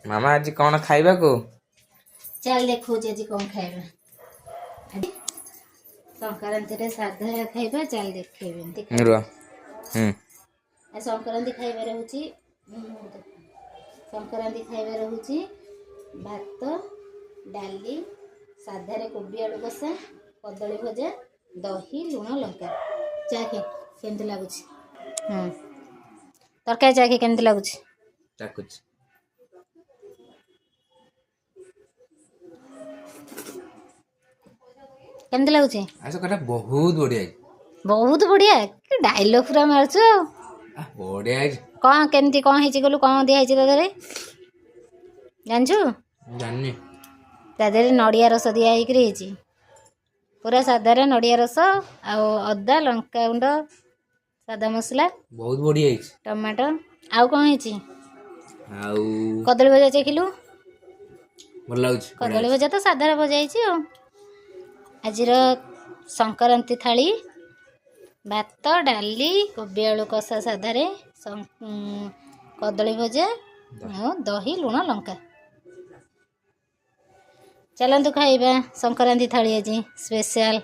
मामा आज कौन खाइबा को? चल देखो आज कौन खाइबा। संक्रांति रे साधा खाइबा चल देखेबे। रुआ संक्रांति खाइबार होची संक्रांति खाइबार होची भात डाली साधारे कोबी आलू कषा कदली भजा दही लुण लंका। चाखे केमती लागुची? तरकारी चाखे केमती लागुची? चाकुच केमती लागुची? आसो कटा बहुत बढ़िया बहुत बढ़िया कि डायलॉग पूरा मारछु। बढ़िया कौन केमती कौन हेची गलु कौन दिया हेची तदरे जानछु? जान्नी तदरे नड़िया रस दिया हेकरी हेची पूरा साधारे नड़िया रस आ अदा लंका गुंड सादा मसला बहुत बढ़िया टमाटो आउ कौन हेची? आउ कदली भजा चखिलु? भल लाଗୁଛି कदली भजा तो साधारे भजा हेची। आजिर संक्रांति थाली भात डाली कोबी आलू कषा साधारे कदली भजा दही लुण लंका। चलतु खाइबा संक्रांति थाली आज स्पेशल।